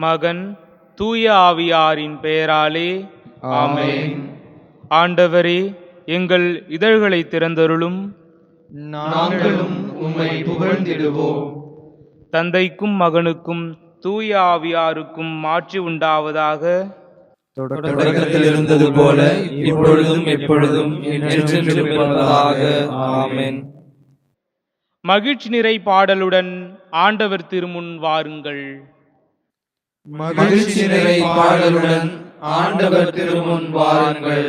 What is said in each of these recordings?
மகன், தூய ஆவியாரின் பெயராலே ஆமென். ஆண்டவரே, எங்கள் இதழ்களை திறந்தருளும். நாங்களும் உம்மை புகழ்ந்திடுவோம். தந்தைக்கும் மகனுக்கும் தூய ஆவியாருக்கும் மாட்சி உண்டாவதாக. தொடக்கத்தில் இருந்தது போல இப்பொழுதும் எப்பொழுதும் என்றென்றும் இருப்பதாக. ஆமென். மகிழ்ச்சி நிறை பாடலுடன் ஆண்டவர் திருமுன் வாருங்கள். மகிழ்ச்சி நிறை பாடலுடன் ஆண்டவர் திருமுன் வாருங்கள்.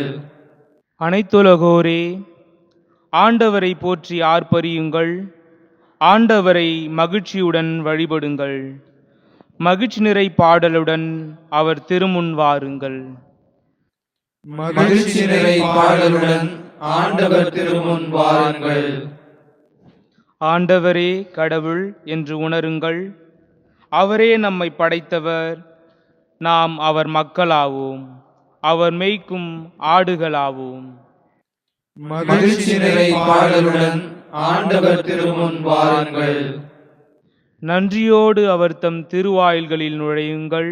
அனைத்துலகோரே, ஆண்டவரை போற்றி ஆர்ப்பரியுங்கள். ஆண்டவரை மகிழ்ச்சியுடன் வழிபடுங்கள். மகிழ்ச்சி நிறை பாடலுடன் அவர் திருமுன் வாருங்கள். மகிழ்ச்சி நிறை பாடலுடன் ஆண்டவர் திருமுன் வாருங்கள். ஆண்டவரே கடவுள் என்று உணருங்கள். அவரே நம்மை படைத்தவர். நாம் அவர் மக்களாவோம். அவர் மேய்க்கும் ஆடுகளாவோம். மகிழ்ச்சி நிறை பாடலுடன் ஆண்டவர் திருமுன் வாருங்கள். நன்றியோடு அவர் தம் திருவாயில்களில் நுழையுங்கள்.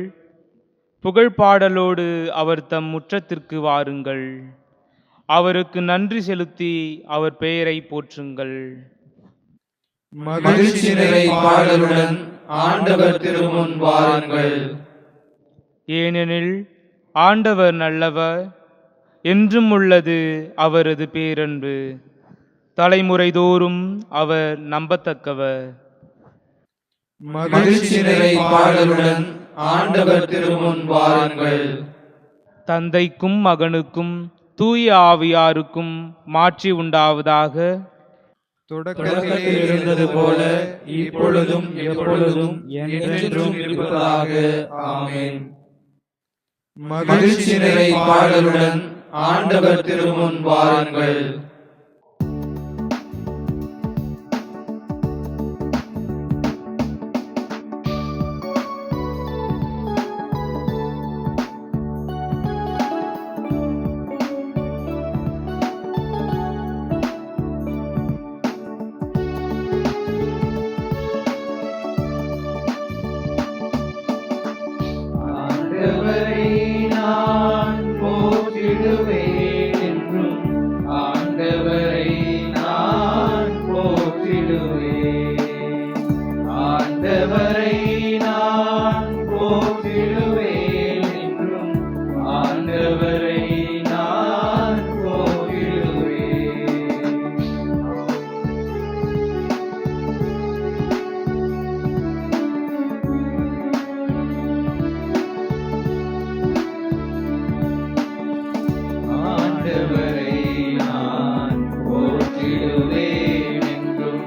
புகழ் பாடலோடு அவர் தம் முற்றத்திற்கு வாருங்கள். அவருக்கு நன்றி செலுத்தி அவர் பெயரை போற்றுங்கள். மகிழ்ச்சி நிறை பாடலுடன் ஆண்டவர் திருமுன் வாருங்கள். ஏனெனில் ஆண்டவர் நல்லவர், என்றும் உள்ளது அவரது பேரன்பு. தலைமுறை தோறும் அவர் நம்பத்தக்கவர். மகிழ்ச்சி நிறை பாடலுடன் ஆண்டவர் திருமுன் வாருங்கள். தந்தைக்கும் மகனுக்கும் தூய ஆவியாருக்கும் மாட்சி உண்டாவதாக. தொடக்கத்தில் இருந்தது போல இப்பொழுதும் எப்பொழுதும் என்றென்றும் இருப்பதாக. ஆமென். மகிழ்ச்சி நிறை பாடலுடன் ஆண்டவர் திருமுன் வாருங்கள். ஆண்டவரை நான் போற்றிடுவேன் என்றும், ஆண்டவரை நான் போற்றிடுவேன். ஆண்டவரை நான் போற்றிடுவேன் என்றும், ஆண்டவரை நான் போற்றிடுவேன். ஆண்டவரை நான் போற்றிடுவேன் என்றும்,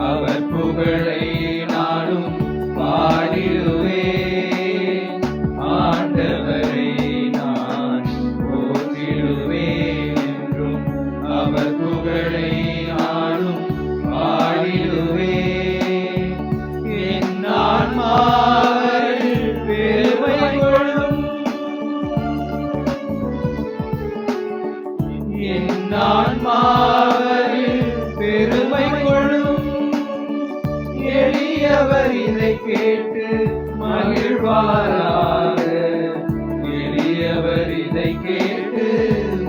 அவர் புகழை நாடும் பாடிடுவேன். ஆண்டவரை நான் போற்றிடுவேன் என்றும், அவர் புகழை நாடும் பாடிடுவேன். என் ஆன்மாவில் பெருமை கொள்ளும், என் ஆன்மாவில் பெருமை கொள்ளும். எளியவர் இதை கேட்டு மகிழ்வாராக. எளியவர் இதை கேட்டு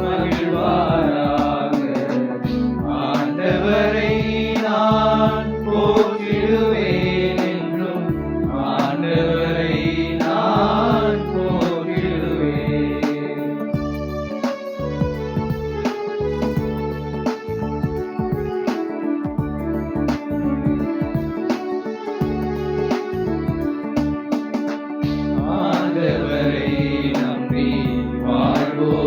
மகிழ்வாராக. ஆண்டவரை நான் போற்றிடுவேன் என்றும், ஆண்டவரை நான் போற்றிடுவேன். ஆண்டவரை நம்பி வாழ்வோம்.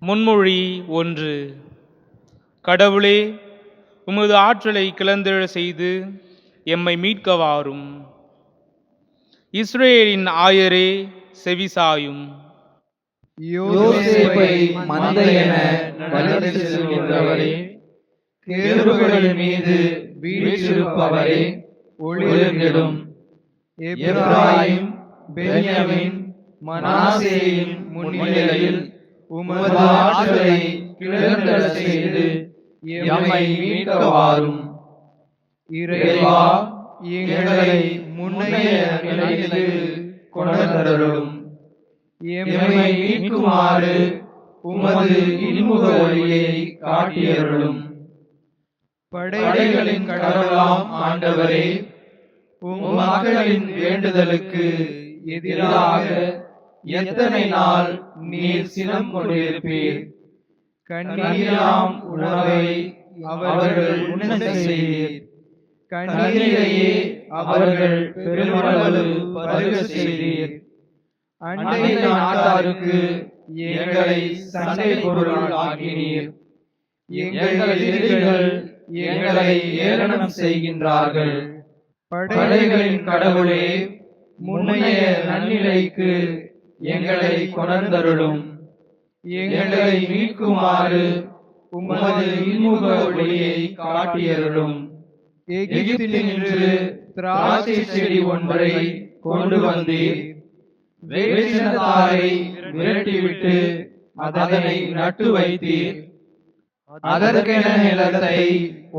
முன்மொழி 1. கடவுளே, உமது ஆற்றலை கிளர்ந்தெழ செய்து எம்மை மீட்க வாரும். இஸ்ரேலின் ஆயரே செவிசாயும். யோசேப்பை மந்தையென வழிநடத்தி செல்கின்றவரே, கேருபுகளின் மீது வீற்றிருப்பவரே, ஒளிர்ந்திடும். எப்ராயிம், பென்யமீன், மனாசேயின் முன்னிலையில் உமது ஆற்றலை கிளர்ந்தெழ செய்து எம்மை மீட்க வாரும். இறைவா, எங்களை முன்னைய நிலைக்கு கொணர்ந்தருளும். எம்மை மீட்குமாறு உமது இன்முக ஒளியை காட்டியருளும். படைகளின் கடவுளாம் ஆண்டவரே, உம் மக்களின் வேண்டுதலுக்கு எதிராக எத்தனை நாள் நீர் சினம் கொண்டிருப்பீர்? கண்ணீராம் உணவை அவர்கள் உண்ணச் செய்தீர். கண்ணீரையே அவர்கள் பெருமளவு பருக செய்தீர். அண்டை நாட்டாருக்கு எங்களை சண்டை பொருள் ஆக்கினீர். எங்கள் எதிரிகள் எங்களை ஏளனம் செய்கின்றார்கள். படைகளின் கடவுளே, முன்னைய நன்னிலைக்கு எங்களை கொணர்ந்தருளும். எங்களை மீட்குமாறு உமது இன்முக ஒளியை காட்டியருளும். எகிப்தினின்று திராட்சை செடி ஒன்றை கொண்டு வந்தீர். வேற்றினத்தாரை விரட்டிவிட்டு அதனை நட்டு வைத்தீர். அதற்கென நிலத்தை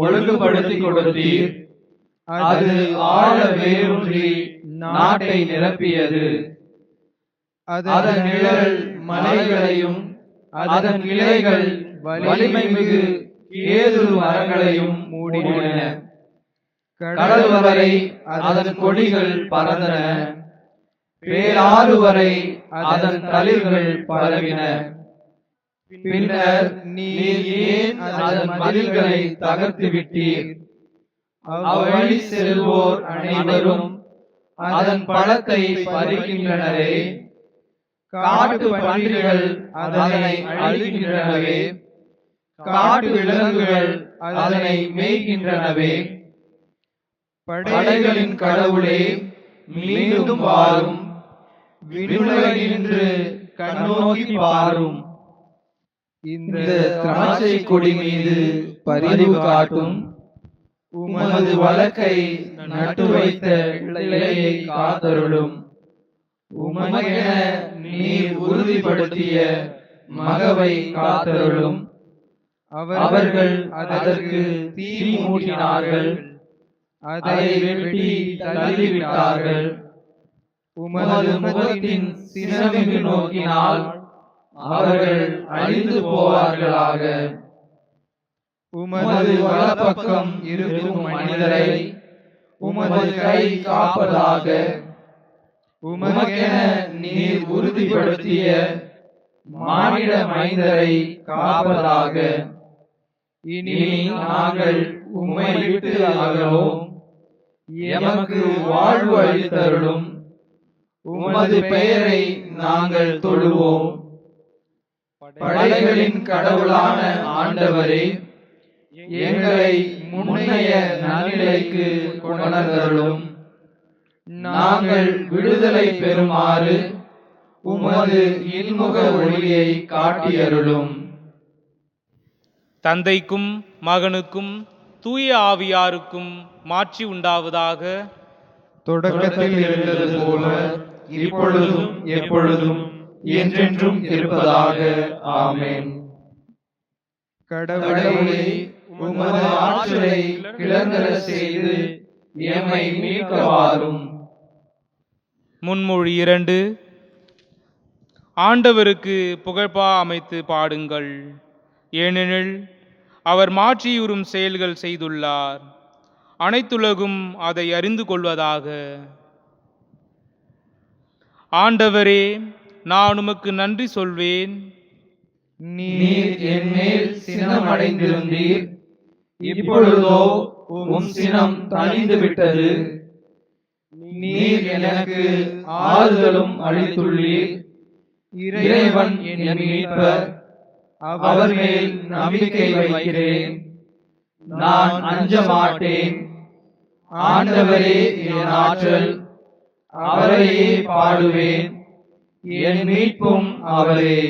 ஒழுங்குபடுத்தி கொடுத்தீர். அது ஆழ வேரூன்றி நாட்டை நிரப்பியது. அதன் நிழல் மலைகளையும் அதன் கிளைகள் வலிமை மிகு கேதுரு மரங்களையும் மூடின. கடல் வரை அதன் கொடிகள் பறந்தன. பேராறு வரை அதன் தளிர்கள் பரவின. பின்னர் நீர் ஏன் அதன் மதில்களை தகர்த்து விட்டீர்? அவ்வழி செல்வோர் அனைவரும் அதன் பழத்தை பறிக்கின்றனரே. காட்டு பன்றிகள் அதனை அழிக்கின்றனவே. காட்டு விலங்குகள் அதனை மேய்கின்றனவே. படைகளின் கடவுளே, மீண்டும் வாரும். விண்ணுலகினின்று கண்ணோக்கி பாரும். இந்த திராட்சை கொடி மீது பரிவு காட்டும். உமது வழக்கை நட்டு வைத்த இலையை காத்தருளும். உமக்கென நீர் உறுதிப்படுத்திய மகவை காத்தருளும். அவர்கள் அதற்கு தீ மூட்டினார்கள். அதை வெட்டி தள்ளிவிட்டார்கள். உமது முகத்தின் சினமிகு நோக்கினால் அவர்கள் அழிந்து போவார்களாக. உமது வலப்பக்கம் இருக்கும் மனிதரை உமது கை காப்பதாக. உமக்கென நீர் உறுதிப்படுத்திய மானிட மைந்தரை காப்பதாக. இனி நாங்கள் உம்மை விட்டு அகலோம். எமக்கு வாழ்வு அளித்தருளும். உமது பெயரை நாங்கள் தொழுவோம். படைகளின் கடவுளான ஆண்டவரே, எங்களை முன்னைய நன்னிலைக்கு கொணர்ந்தருளும். நாங்கள் விடுதலை பெறுமாறு உமது இன்முக ஒளியை காட்டியருளும். தந்தைக்கும் மகனுக்கும் தூய ஆவியாருக்கும் மாட்சி உண்டாவதாக. தொடக்கத்தில் இருந்தது போல இப்பொழுதும் எப்பொழுதும் என்றென்றும் இருப்பதாக. ஆமென். கடவுளே, உமது ஆற்றலை கிளர்ந்தெழ செய்து எம்மை மீட்க வாரும். முன்மொழி 2. ஆண்டவருக்கு புகழ்பா அமைத்து பாடுங்கள். ஏனெனில் அவர் மாற்றியுறும் செயல்கள் செய்துள்ளார். அனைத்துலகும் அதை அறிந்து கொள்வதாக. ஆண்டவரே, நான் உமக்கு நன்றி சொல்வேன். நீர் என் மேல் சினம் அடைந்திருந்தீர். இப்பொழுதோ உம் சினம் தணிந்து விட்டது. நீர் எனக்கு ஆறுதலும் அளித்துள்ளீர். இறைவன் என் மீட்பர். அவர் மேல் நம்பிக்கை வைக்கிறேன். நான் அஞ்ச மாட்டேன். ஆண்டவரே என் ஆற்றல், அவரையே பாடுவேன். என் மீட்பும் அவரே.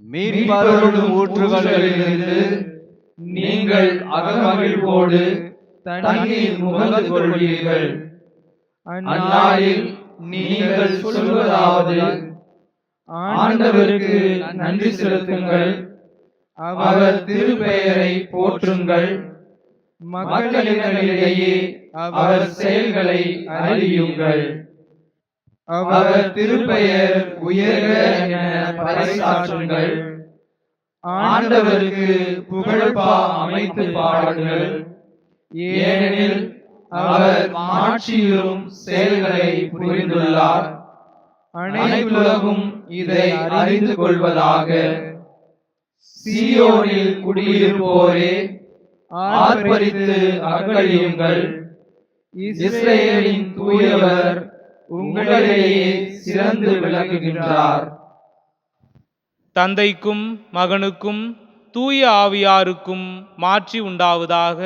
மீட்பருளும் ஊற்றுகளிலிருந்து நீங்கள் அகமகிழ்வோடு தண்ணீர் முகந்து கொள்வீர்கள். அந்நாளில் நீங்கள் சொல்வதாவது, ஆண்டவருக்கு நன்றி செலுத்துங்கள், அவர் திருப்பெயரை போற்றுங்கள், மக்களிடையே அவர் செயல்களை அறியுங்கள். அவர் திருப்பெயர் உயர்க என பறைசாற்றுங்கள். ஆண்டவருக்கு புகழ்பா அமைத்து பாடுங்கள், ஏனெனில் அவர் மாட்சியும் செயல்களை புரிந்துள்ளார். அனைத்துலகும் இதை அறிந்து கொள்வதாக. சீயோனில் குடியிருப்போரே, ஆர்ப்பரித்து அகழியுங்கள். இஸ்ரேலின் தூயவர் உங்களிடையே சிறந்து விளங்குகின்றார். தந்தைக்கும் மகனுக்கும் தூய ஆவியாருக்கும் மாட்சி உண்டாவதாக.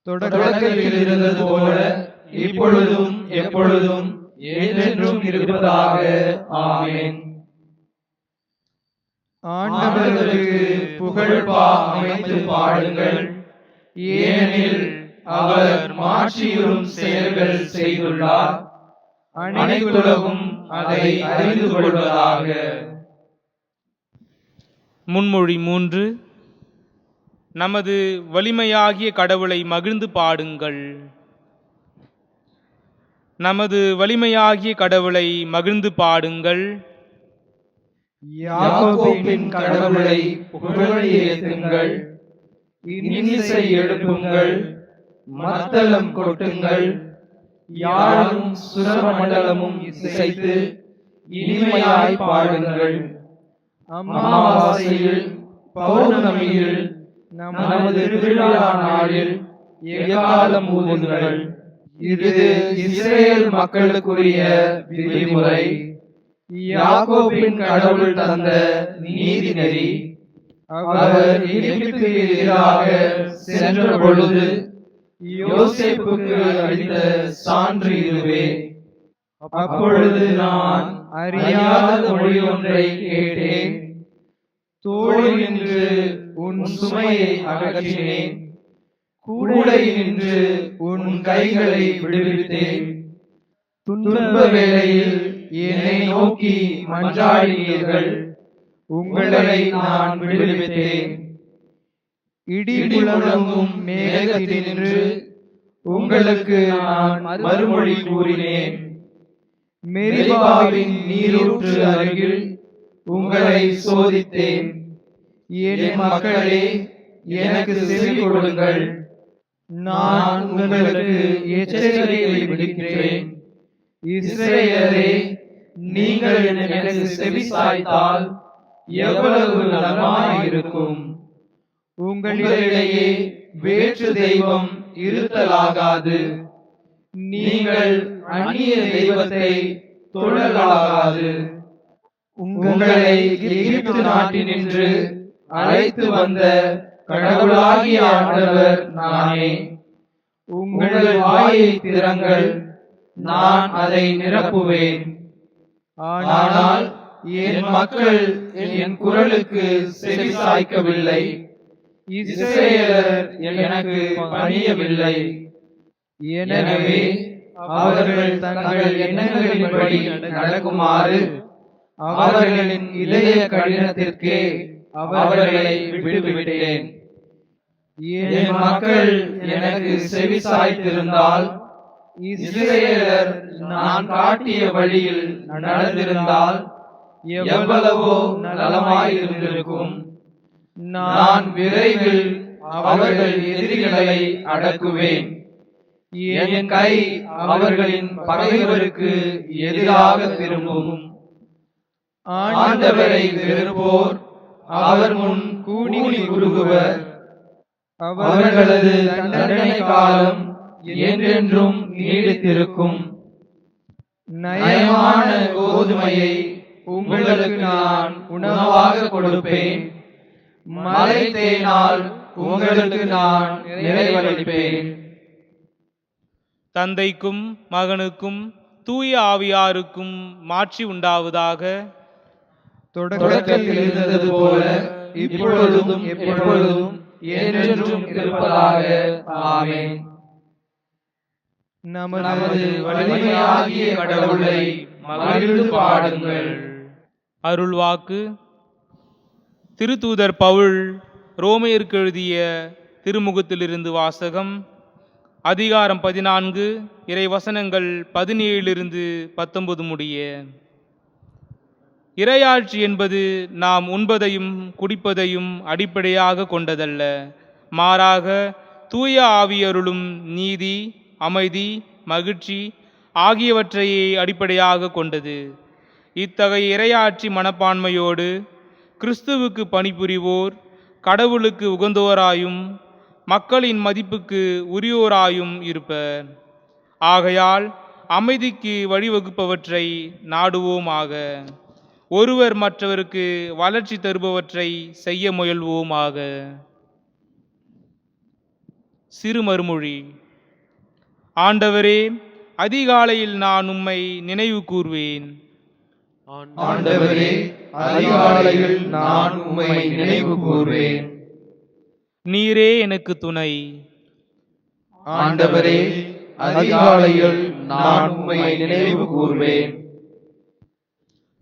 தொடக்கத்தில் இருந்தது போல இப்பொழுதும் எப்பொழுதும் என்றென்றும் இருப்பதாக. ஆமென். ஆண்டவருக்கு புகழ்பா அமைத்து பாடுங்கள், ஏனெனில் அவர் மாட்சியும் செயல்கள் செய்துள்ளார். அனைத்துலகும் அதை அறிந்து கொள்வதாக. முன்மொழி 3. நமது வலிமையாகிய கடவுளை மகிழ்ந்து பாடுங்கள். நமது வலிமையாகிய கடவுளை மகிழ்ந்து பாடுங்கள். யாக்கோபின் கடவுளை புகழி ஏத்துங்கள். இன்னிசை எழுப்புங்கள், மத்தளம் கொட்டுங்கள். யாழும் சுரமண்டலமும் இசைத்து இனிமையாய் பாடுங்கள். அமாவாசையில், பௌர்ணமியில், நமது திருவிழா நாளில் எக்காலம் ஊதுங்கள். இது இஸ்ரேல் மக்களுக்குரிய விதிமுறை, யாக்கோபின் கடவுள் தந்த நீதி நெறி. அவர் எகிப்துக்கு எதிராக சென்ற பொழுது யோசேப்புக்கு அளித்த சான்று இதுவே. அப்பொழுது நான் அறியாத மொழி ஒன்றை கேட்டேன். தோளில் நின்று உன் சுமையை அகற்றினேன், கூடை நின்று உன் கைகளை விடுவித்தேன். துன்ப வேளையில் என்னை நோக்கி மன்றாடினீர்கள், உங்களை நான் விடுவித்தேன். இடி முழங்கும் மேகத்தினின்று உங்களுக்கு நான் மறுமொழி கூறினேன். மெரிபாவின் நீரூற்று அருகில் உங்களை சோதித்தேன். என் மக்களே, எனக்கு செவி கொடுங்கள். நான் உங்களுக்கு எச்சரிக்கை விடுக்கிறேன். இஸ்ரேலரே, நீங்கள் எனக்கு செவி சாய்த்தால் எவ்வளவு நலமாயிருக்கும். உங்களிடையே வேற்று தெய்வம் இருத்தலாகாது. நீங்கள் அந்நிய தெய்வத்தை தொழலாகாது. உங்களை எகிப்து நாட்டினின்று அழைத்து வந்த கடவுளாகிய ஆண்டவர் நானே. உங்கள் வாயை திறங்கள், நான் அதை நிரப்புவேன். ஆனால் என் மக்கள் என் குரலுக்கு செவி சாய்க்கவில்லை. இஸ்ரேலர் எனக்கு பணியவில்லை. எனவே அவர்கள் தங்கள் எண்ணங்களின்படி நடக்குமாறு அவர்களின் இதய கடினத்திற்கே அவர்களை விட்டுவிட்டேன். என் மக்கள் எனக்கு செவி சாய்த்திருந்தால், இஸ்ரேலர் நான் காட்டிய வழியில் நடந்திருந்தால் எவ்வளவோ நலமாயிருந்திருக்கும். நான் விரைவில் அவர்கள் எதிரிகளை அடக்குவேன். என் கை அவர்களின் பகைவருக்கு எதிராக திரும்பும். ஆண்டவரை வெறுப்போர் அவர் முன் கூனி குறுகுவர். அவர்களது தண்டனை காலம் என்றென்றும் நீடித்திருக்கும். நயமான கோதுமையை உங்களுக்கு நான் உணவாக கொடுப்பேன். மலை தேனால் உங்களுக்கு நான் நிறைவளிப்பேன். தந்தைக்கும் மகனுக்கும் தூய ஆவியாருக்கும் மாட்சி உண்டாவதாக. தொடக்கத்தில் இருந்தது போல இப்பொழுதும் எப்பொழுதும் என்றென்றும் இருப்பதாக. ஆமென். நமது வலிமையாகிய கடவுளை மகிழ்ந்து பாடுங்கள். அருள்வாக்கு. திருத்தூதர் பவுல் ரோமையருக்கு எழுதிய திருமுகத்திலிருந்து வாசகம். அதிகாரம் 14, இறைவசனங்கள் 17-19 முடிய. இறையாட்சி என்பது நாம் உண்பதையும் குடிப்பதையும் அடிப்படையாக கொண்டதல்ல, மாறாக தூய ஆவியருளும் நீதி, அமைதி, மகிழ்ச்சி ஆகியவற்றையே அடிப்படையாக கொண்டது. இத்தகைய இறையாட்சி மனப்பான்மையோடு கிறிஸ்துவுக்கு பணிபுரிவோர் கடவுளுக்கு உகந்தோராயும் மக்களின் மதிப்புக்கு உரியோராயும் இருப்பர். ஆகையால் அமைதிக்கு வழிவகுப்பவற்றை நாடுவோமாக. ஒருவர் மற்றவருக்கு வளர்ச்சி தருபவற்றை செய்ய முயல்வோமாக. சிறு மறுமொழி. ஆண்டவரே, அதிகாலையில் நான் உம்மை நினைவு கூர்வேன். ஆண்டவரே, அதிகாலையில் நான் உம்மை நினைவு கூர்வேன். நீரே எனக்கு துணை. ஆண்டவரே, அதிகாலையில் நான் உம்மை நினைவு கூர்வேன்.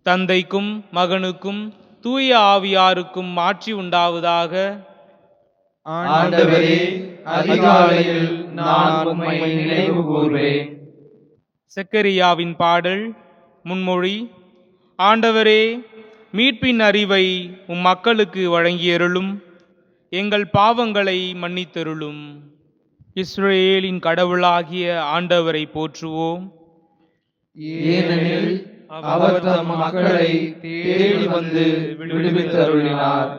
தந்தைக்கும் மகனுக்கும் தூய ஆவியாருக்கும் மாட்சி உண்டாவதாக. ஆண்டவரே, அதிகாலையில் நான் உம்மை நினைவு கூர்வேன். செக்கரியாவின் பாடல். முன்மொழி. ஆண்டவரே, மீட்பின் அறிவை உம் மக்களுக்கு வழங்கியருளும், எங்கள் பாவங்களை மன்னித்தருளும். இஸ்ரேலின் கடவுளாகிய ஆண்டவரை போற்றுவோம். ஏனெனில் அவர் தம் மக்களை தேடி வந்து விடுவித்தருளினார்.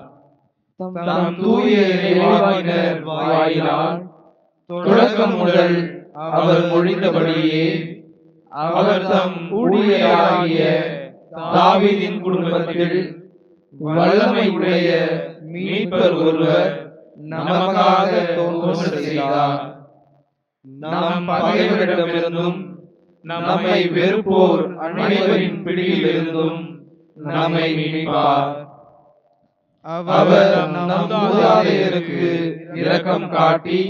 தம் தூய இறைவாக்கினர் வாயிலால் தொடக்கம் முதல் அவர் மொழிந்தபடியே அவர் தம் ஊழியராகிய தாவீதின் குடும்பத்தில் வல்லமை உடைய மீட்பர் ஒருவர் நமக்காக தோன்ற செய்தார். நம் பகைவரிடமிருந்தும் நம்மை வெறுப்போர் அனைவரின் பிடியிலிருந்தும் நம்மை மீட்பார். அவர் நம் மூதாதையருக்கு இரக்கம் காட்டி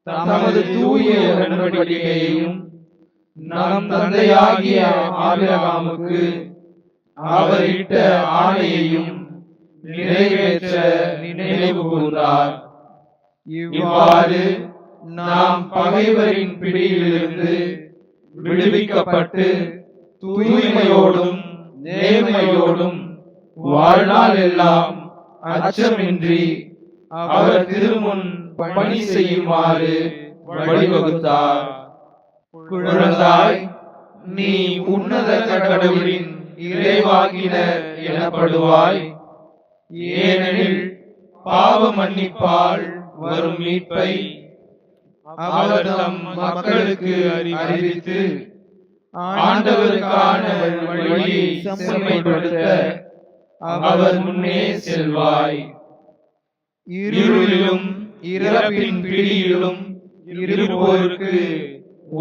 தமது தூய உடன்படிக்கையையும் நம் தந்தையாகிய ஆபிரகாமுக்கு அவர் இட்ட ஆணையையும் நிறைவேற்ற நினைவு கூர்ந்தார். இவ்வாறு நாம் பகைவரின் பிடியிலிருந்து விடுவிக்கப்பட்டு தூய்மையோடும் நேர்மையோடும் வாழ்நாள் எல்லாம் அச்சமின்றி அவர் திருமுன் பணி செய்யுமாறு வழிவகுத்தார். குழந்தாய், நீ உன்னத கடவுளின் இறைவாக்கினர் எனப்படுவாய். ஏனெனில் பாவ மன்னிப்பால் வரும் மீட்பை அவர் தம் மக்களுக்கு அறிவித்து ஆண்டவருக்கான வழியை செம்மைப்படுத்த அவர் முன்னே செல்வாய். இருளிலும் இறப்பின் பிடியிலும் இருப்போருக்கு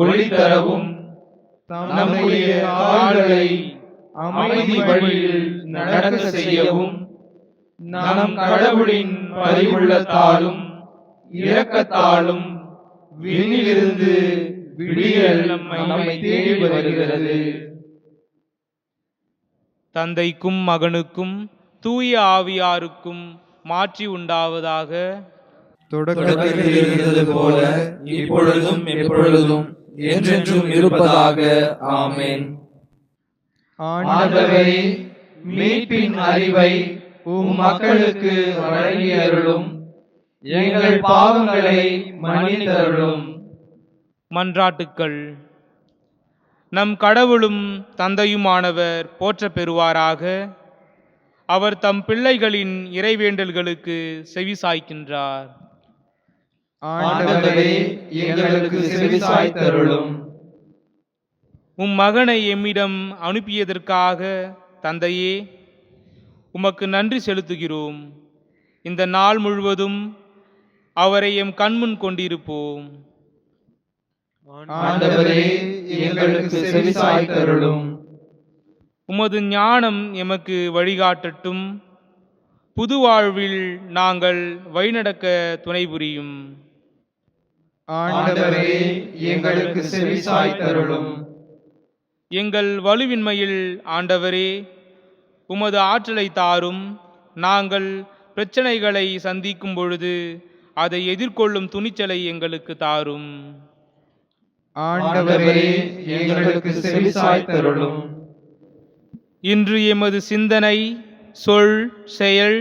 ஒளி தரவும் நம்முடைய கால்களை அமைதி வழியில் நடக்க செய்யவும் நம் கடவுளின் பரிவுள்ளத்தாலும் இரக்கத்தாலும் விண்ணிலிருந்து விடியல் நம்மை தேடி வருகிறது. தந்தைக்கும் மகனுக்கும் தூய ஆவியாருக்கும் மாட்சி உண்டாவதாக. தொடக்கத்தில் இருந்தது போல இப்பொழுதும் எப்பொழுதும் என்றென்றும் இருப்பதாக. ஆமென். ஆண்டவரே, மீட்பின் அறிவை உம் மக்களுக்கு வழங்கியருளும், எங்கள் பாவங்களை மன்னித்தருளும். மன்றாட்டுக்கள். நம் கடவுளும் தந்தையுமானவர் போற்றப் பெறுவாராக. அவர் தம் பிள்ளைகளின் இறைவேண்டல்களுக்கு செவிசாய்க்கின்றார். ஆண்டவரே, எங்களுக்கு செவிசாய்த்தருளும். உம் மகனை எம்மிடம் அனுப்பியதற்காக தந்தையே, உமக்கு நன்றி செலுத்துகிறோம். இந்த நாள் முழுவதும் அவரை எம் கண்முன் கொண்டிருப்போம். ஆண்டவரே, எங்களுக்கு செவிசாய்த்தருளும். உமது ஞானம் எமக்கு வழிகாட்டட்டும். புது வாழ்வில் நாங்கள் வழிநடக்க துணை புரியும். ஆண்டவரே, எங்களுக்கு செவிசாய்த்தருளும். எங்கள் வலுவின்மையில் ஆண்டவரே உமது ஆற்றலை தாரும். நாங்கள் பிரச்சனைகளை சந்திக்கும் பொழுது அதை எதிர்கொள்ளும் துணிச்சலை எங்களுக்கு தாரும். ஆண்டவரே, எங்களுக்கு செவிசாய்த்தருளும். இன்று எமது சிந்தனை, சொல், செயல்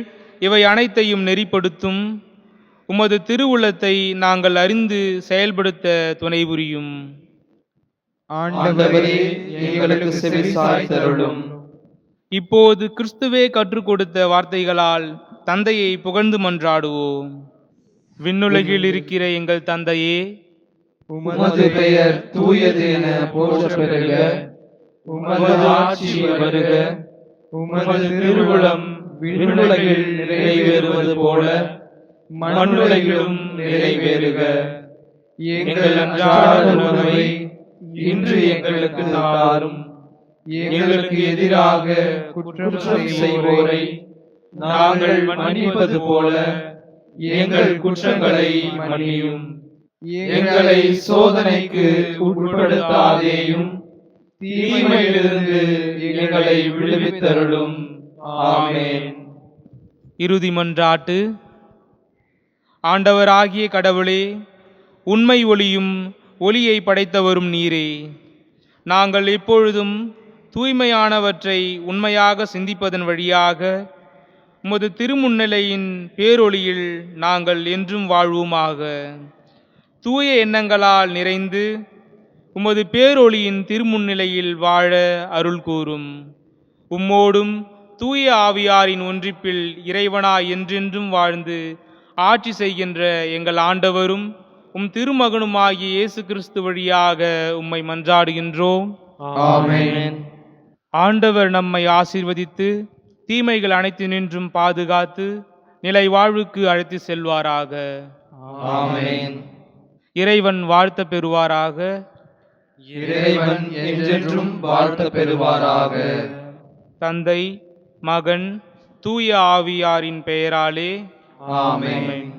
இவை அனைத்தையும் நெறிப்படுத்தும் உமது திருவுள்ளத்தை நாங்கள் அறிந்து செயல்படுத்த துணை புரியும். ஆண்டவரே, எங்களுக்கு செவிசாய்த்தருளும். இப்போது கிறிஸ்துவே கற்றுக் கொடுத்த வார்த்தைகளால் தந்தையை புகழ்ந்து மன்றாடுவோம். விண்ணுலகில் இருக்கிற எங்கள் தந்தையே, உமது பெயர் தூயது என போற்றப் பெறுக. உமது ஆட்சி வருக. உமது திருவுளம் விண்ணுலகில் நிறைவேறுவது போல மண்ணுலகிலும் நிறைவேறுக. எங்கள் அன்றாட உணவை இன்று எங்களுக்கு தாரும். எங்களுக்கு எதிராக குற்றம் செய்வோரை நாங்கள் மன்னிப்பது போல எங்கள் குற்றங்களை மன்னியும். எங்களை சோதனைக்கு உட்படுத்தாதேயும், தீமையிலிருந்து எங்களை விடுவித்தருளும். ஆமென். இறுதி மன்றாட்டு. ஆண்டவராகிய கடவுளே, உண்மை ஒளியும் ஒளியை படைத்தவரும் நீரே. நாங்கள் எப்பொழுதும் தூய்மையானவற்றை உண்மையாக சிந்திப்பதன் வழியாக உமது திருமுன்னிலையின் பேரொளியில் நாங்கள் என்றும் வாழ்வோமாக. தூய எண்ணங்களால் நிறைந்து உமது பேரொளியின் திருமுன்னிலையில் வாழ அருள் கூரும். உம்மோடும் தூய ஆவியாரின் ஒன்றிப்பில் இறைவனாய் என்றென்றும் வாழ்ந்து ஆட்சி செய்கின்ற எங்கள் ஆண்டவரும் உம் திருமகனுமாகிய இயேசு கிறிஸ்து வழியாக உம்மை மன்றாடுகின்றோம். ஆமென். ஆண்டவர் நம்மை ஆசீர்வதித்து தீமைகள் அனைத்தினின்றும் பாதுகாத்து நிலை வாழ்வுக்கு அழைத்து செல்வாராக. ஆமென். இறைவன் வாழ்த்த பெறுவாராக. இறைவன் என்றென்றும் வாழ்த்த பெறுவாராக. தந்தை, மகன், தூய ஆவியாரின் பெயராலே ஆமென். ஆமென்.